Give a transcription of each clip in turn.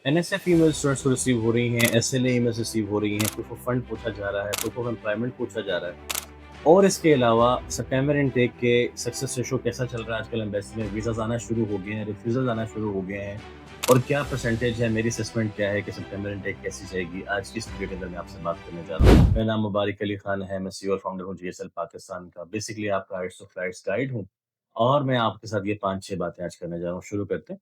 NSF emails students को receive हो रही हैं, एसएलए ईमेल्स रिसीव हो रही हैं, प्रूफ ऑफ फंड पूछा जा रहा है, प्रूफ ऑफ एम्प्लॉयमेंट पूछा जा रहा है। और इसके अलावा सितंबर इनटेक के सक्सेस रेशो कैसा चल रहा है आजकल एम्बेसी में, वीज़ाज़ आना शुरू हो गए हैं, रिफ्यूज़ल्स आना शुरू हो गए हैं और क्या परसेंटेज है, मेरी असेसमेंट क्या है कि सितंबर इनटेक कैसी जाएगी? आज की इस वीडियो के अंदर मैं आपसे बात करने जा रहा हूँ। मेरा नाम मुबारिक अली खान है, मैं सीईओ और फाउंडर हूँ जीएसएल पाकिस्तान का। बेसिकली आपका आइट्स टू फ्लाइट्स गाइड हूँ और मैं आपके साथ ये 5-6 बातें आज करने जा रहा हूँ। शुरू करते हैं।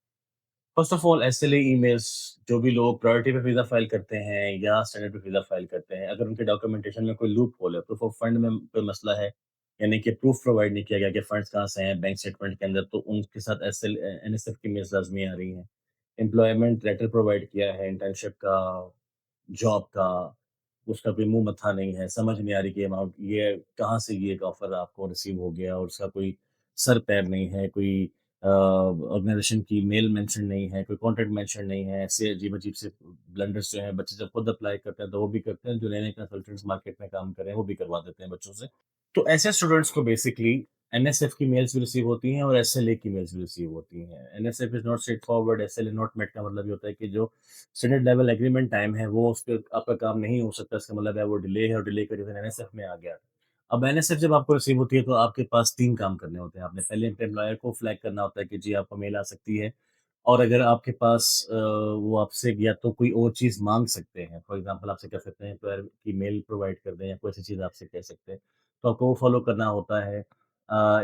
First of all SLA emails जो भी लोग प्रायोरिटी पे वीज़ा फाइल करते हैं या स्टैंडर्ड पे वीज़ा फाइल करते हैं, अगर उनके डॉक्यूमेंटेशन में कोई लूप होल है, प्रूफ ऑफ फंड में कोई मसला है, यानी कि प्रूफ प्रोवाइड नहीं किया गया कि फंड्स कहाँ से हैं बैंक स्टेटमेंट के अंदर, तो उनके साथ एनएसएफ की मेल्स लाज़मी आ रही हैं। एम्प्लॉयमेंट लेटर प्रोवाइड किया है, इंटर्नशिप का, जॉब का, उसका कोई मुँह मत्था नहीं है, समझ नहीं आ रही कि अमाउंट ये कहाँ से ये एक ऑफ़र आपको रिसीव हो गया और उसका कोई सर-पैर नहीं है, कोई ऑर्गनाइज़ेशन की मेल मेंशन नहीं है, कोई कॉन्टैक्ट मेंशन नहीं है, ऐसे अजीब-अजीब से ब्लंडर्स जो हैं, बच्चे जब खुद अप्लाई करते हैं, तो वो भी करते हैं, जो नए-नए कंसल्टेंट्स मार्केट में काम कर रहे हैं, वो भी करवा देते हैं बच्चों से। तो ऐसे स्टूडेंट्स को बेसिकली एनएसएफ की मेल्स भी रिसीव होती हैं और एसएलए की मेल्स भी रिसीव होती हैं। NSF is not straightforward, SLA not met का मतलब ये होता है कि जो स्टैंडर्ड लेवल एग्रीमेंट टाइम है, वो उस पे आपका काम नहीं हो सकता, इसका मतलब है वो डिले है और डिले की वजह से एनएसएफ में आ गया। अब एनएसएफ जब आपको रिसीव होती है, तो आपके पास 3 काम करने होते हैं। आपने पहले अपने एम्प्लॉयर को फ्लैग करना होता है कि जी, आपको मेल आ सकती है और अगर आपके पास वो आपसे या तो कोई और चीज़ माँग सकते हैं, फॉर एग्ज़ाम्पल आपसे कह सकते हैं एम्प्लॉयर की मेल प्रोवाइड कर दें या कोई ऐसी चीज़ आपसे कह सकते हैं, तो आपको वो फ़ॉलो करना होता है।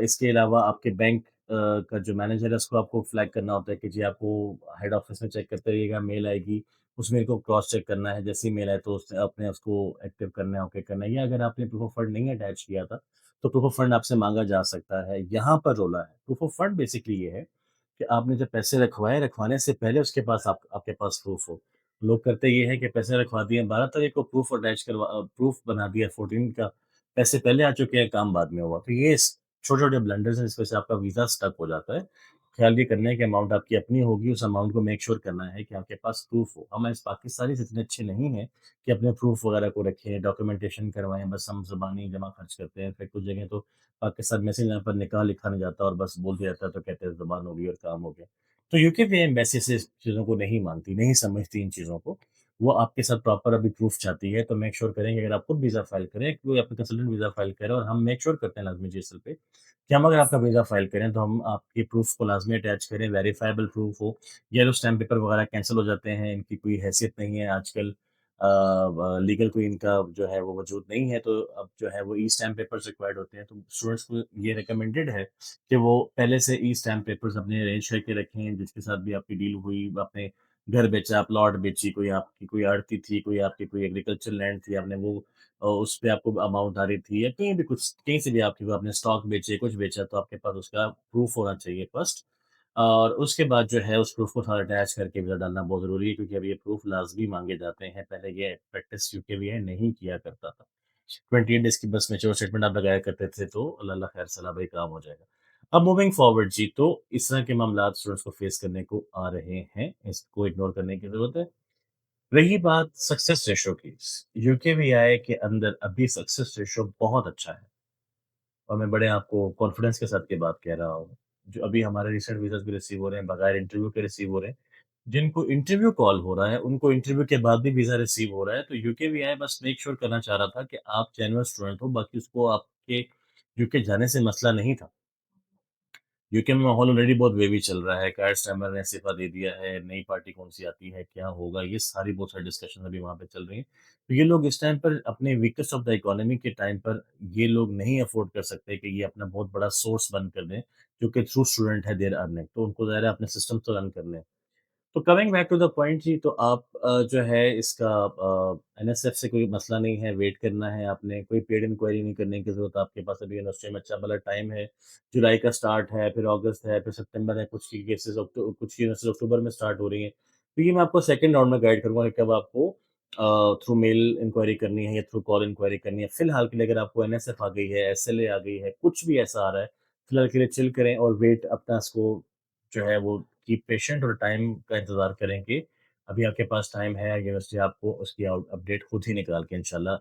इसके अलावा आपके बैंक का जो मैनेजर है, उसको आपको फ्लैग करना होता है कि जी, आपको हेड ऑफ़िस में चेक करते रहिएगा, मेल आएगी, उस मेल को क्रॉस चेक करना है, जैसे ही मेल आए तो उस आपने उसको एक्टिव करना है, ओके करना है या अगर आपने प्रूफ ऑफ फंड नहीं अटैच किया था, तो प्रूफ ऑफ फंड आपसे माँगा जा सकता है। यहाँ पर रोला है, प्रूफ ऑफ फंड बेसिकली ये है कि आपने जब पैसे रखवाए, रखवाने से पहले उसके पास आपके पास प्रूफ हो। लोग करते ये हैं कि पैसे रखवा दिए 12 तारीख को, प्रूफ बना दिया 14 का, पैसे पहले आ चुके हैं, काम बाद में हुआ। तो ये स छोटे-छोटे ब्लंडर्स हैं, जिस वजह से आपका वीज़ा स्टक हो जाता है। ख़्याल ये करना है कि अमाउंट आपकी अपनी होगी, उस अमाउंट को मेक श्योर करना है कि आपके पास प्रूफ हो। हम इस पाकिस्तानी इतने अच्छे नहीं हैं कि अपने प्रूफ वगैरह को रखें, डॉक्यूमेंटेशन करवाएँ, बस हम ज़बानी जमा खर्च करते हैं। फिर कुछ जगह तो पाकिस्तान में से यहाँ पर निकाह लिखा नहीं जाता और बस बोल दिया जाता है, तो कहते हैं ज़ुबान हो गई और काम हो गया। तो यूके भी एम्बेसी से इस चीज़ों को नहीं मानती, नहीं समझती इन चीज़ों को। वो आपके साथ प्रॉपर अभी प्रूफ चाहती है, तो मेक श्योर करें कि अगर आप खुद वीज़ा फाइल करें, कोई आपका कंसल्टेंट वीज़ा फाइल करे और हम मेक श्योर करते हैं लाज़मी जेएसएल पे कि हम अगर आपका वीज़ा फाइल करें, तो हम आपके प्रूफ को लाज़मी अटैच करें, वेरिफाएबल प्रूफ हो। येलो स्टैम्प पेपर वगैरह कैंसल हो जाते हैं, इनकी कोई हैसियत नहीं है आजकल। लीगल कोई इनका जो है वो वजूद नहीं है, तो अब जो है वो ई-स्टैम्प पेपर्स रिक्वायर्ड होते हैं। तो स्टूडेंट्स को ये रिकमेंडेड है कि वो पहले से ई-स्टैम्प पेपर्स अपने अरेंज करके रखें, जिसके साथ भी आपकी डील हुई, आपने घर बेचा, प्लॉट बेची, कोई आपकी कोई आड़ती थी, कोई आपकी कोई एग्रीकल्चर लैंड थी, आपने वो उस पे आपको अमाउंट आ रही थी या कहीं भी कुछ कहीं से भी आपकी वो आपने स्टॉक बेचे, कुछ बेचा, तो आपके पास उसका प्रूफ होना चाहिए फर्स्ट। और उसके बाद जो है उस प्रूफ को साथ अटैच करके वीज़ा डालना बहुत ज़रूरी है, क्योंकि अब ये प्रूफ लाज़मी माँगे जाते हैं। पहले ये प्रैक्टिस यूकेवीए नहीं किया करता था। 28 डेज़ की बस मैच्योर स्टेटमेंट आप लगाया करते थे, तो अल्लाह अल्लाह खैर सलाह भई काम हो जाएगा। अब मूविंग फॉरवर्ड जी, तो इस तरह के मामलात स्टूडेंट्स को फेस करने को आ रहे हैं, इसको इग्नोर करने की ज़रूरत है। रही बात सक्सेस रेशो की, यूकेवीआई के अंदर अभी सक्सेस रेशो बहुत अच्छा है और मैं बड़े आपको कॉन्फिडेंस के साथ ये बात कह रहा हूँ। जो अभी हमारे रिसेंट वीज़ाज़ भी रिसीव हो रहे हैं, बगैर इंटरव्यू के रिसीव हो रहे हैं। जिनको इंटरव्यू कॉल हो रहा है, उनको इंटरव्यू के बाद भी वीज़ा रिसीव हो रहा है, तो यूकेवीआई बस मेक श्योर करना चाह रहा था कि आप जेन्युइन स्टूडेंट हो, बाकी उसको आपके यूके जाने से मसला नहीं था। यूके में माहौल ऑलरेडी बहुत वेवी चल रहा है, कायर स्टारमर ने इस्तीफ़ा दे दिया है, नई पार्टी कौन-सी आती है, क्या होगा, ये सारी बहुत सारी डिस्कशन अभी वहाँ पे चल रही हैं। तो ये लोग इस टाइम पर अपने वीकेस्ट ऑफ द इकोनॉमी के टाइम पर ये लोग नहीं अफ़ोर्ड कर सकते कि ये अपना बहुत बड़ा सोर्स बंद कर दें, क्योंकि थ्रू स्टूडेंट है देयर अर्निंग, तो उनको ज़ाहिर है अपने सिस्टम तो रन करने हैं। तो coming back to the point जी, तो आप जो है इसका एनएसएफ से कोई मसला नहीं है, वेट करना है आपने, कोई पेड इंक्वायरी नहीं करने की ज़रूरत आपके पास, अभी यूनिवर्सिटी में अच्छा भला टाइम है, जुलाई का स्टार्ट है, फिर अगस्त है, फिर सितंबर है, कुछ की केसेस कुछ यूनिवर्सिटी अक्टूबर में स्टार्ट हो रही हैं। तो ये मैं आपको सेकंड राउंड में गाइड करूँगा कि कब आपको थ्रू मेल इंक्वायरी करनी है या थ्रू कॉल इंक्वायरी करनी है। फिलहाल के लिए अगर आपको एनएसएफ आ गई है, एसएलए आ गई है, कुछ भी ऐसा आ रहा है, फिलहाल के लिए चिल करें और वेट अपना इसको जो है वो कीप पेशेंट और टाइम का इंतज़ार करें कि अभी आपके पास टाइम है, यूनिवर्सिटी आपको उसकी अपडेट खुद ही निकाल के इंशाल्लाह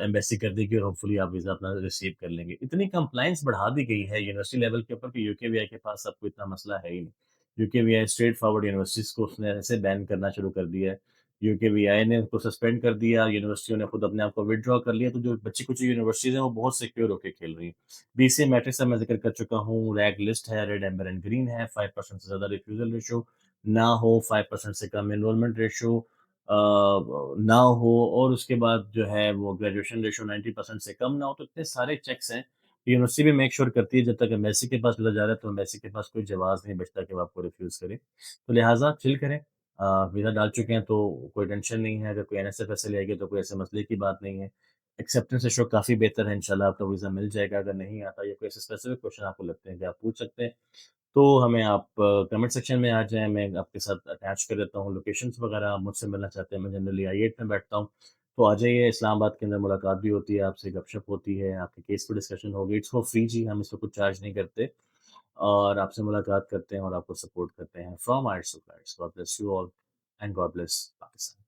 एम्बेसी कर देगी और होपफुली आप वीज़ा अपना रिसीव कर लेंगे। इतनी कंप्लायंस बढ़ा दी गई है यूनिवर्सिटी लेवल के ऊपर कि यूकेवीआई के पास अब कोई इतना मसला है ही नहीं। यूकेवीआई स्ट्रेट फॉरवर्ड यूनिवर्सिटीज़ को उसने ऐसे बैन करना शुरू कर दिया है। यूकेवीआई ने उनको सस्पेंड कर दिया, यूनिवर्सिटियों ने खुद अपने आप को विथड्रॉ कर लिया, तो जो बची-कुची यूनिवर्सिटीज़ हैं, वो बहुत सिक्योर होके खेल रही हैं। बीसीए मैट्रिक्स का मैं ज़िक्र कर चुका हूँ, रैग लिस्ट है, रेड, एम्बर एंड ग्रीन है, 5% से ज़्यादा रिफ्यूज़ल रेशियो ना हो, 5% से कम एनरोलमेंट रेशियो ना हो और उसके बाद जो है वो ग्रेजुएशन रेशियो 90% से कम ना हो, तो इतने सारे चेक्स हैं। यूनिवर्सिटी भी मेक श्योर करती है जब तक एम्बेसी के पास वीज़ा जा रहा है, तो एम्बेसी के पास कोई जवाज़ नहीं बचता कि वो आपको रिफ्यूज़ करे। तो लिहाज़ा चिल करें वीज़ा डाल चुके हैं तो कोई टेंशन नहीं है, अगर कोई एनएसएफ ऐसे ले आएगी तो कोई ऐसे मसले की बात नहीं है। एक्सेप्टेंस रेशियो काफ़ी बेहतर है, इंशाल्लाह आपका वीज़ा मिल जाएगा, अगर नहीं आता या कोई ऐसे स्पेसिफिक क्वेश्चन आपको लगते हैं कि आप पूछ सकते हैं, तो हमें आप कमेंट सेक्शन में आ जाएँ, मैं आपके साथ अटैच कर देता हूँ लोकेशंस वगैरह, आप मुझसे मिलना चाहते हैं, मैं जनरली आई-8 में बैठता हूँ, तो आ जाइए, इस्लामाबाद के अंदर मुलाकात भी होती है, आपसे गपशप होती है, आपके केस पे डिस्कशन होगी, इट्स फॉर फ्री जी, हम इसमें कुछ चार्ज नहीं करते और आपसे मुलाकात करते हैं और आपको सपोर्ट करते हैं from our suppliers. God bless you all and God bless Pakistan.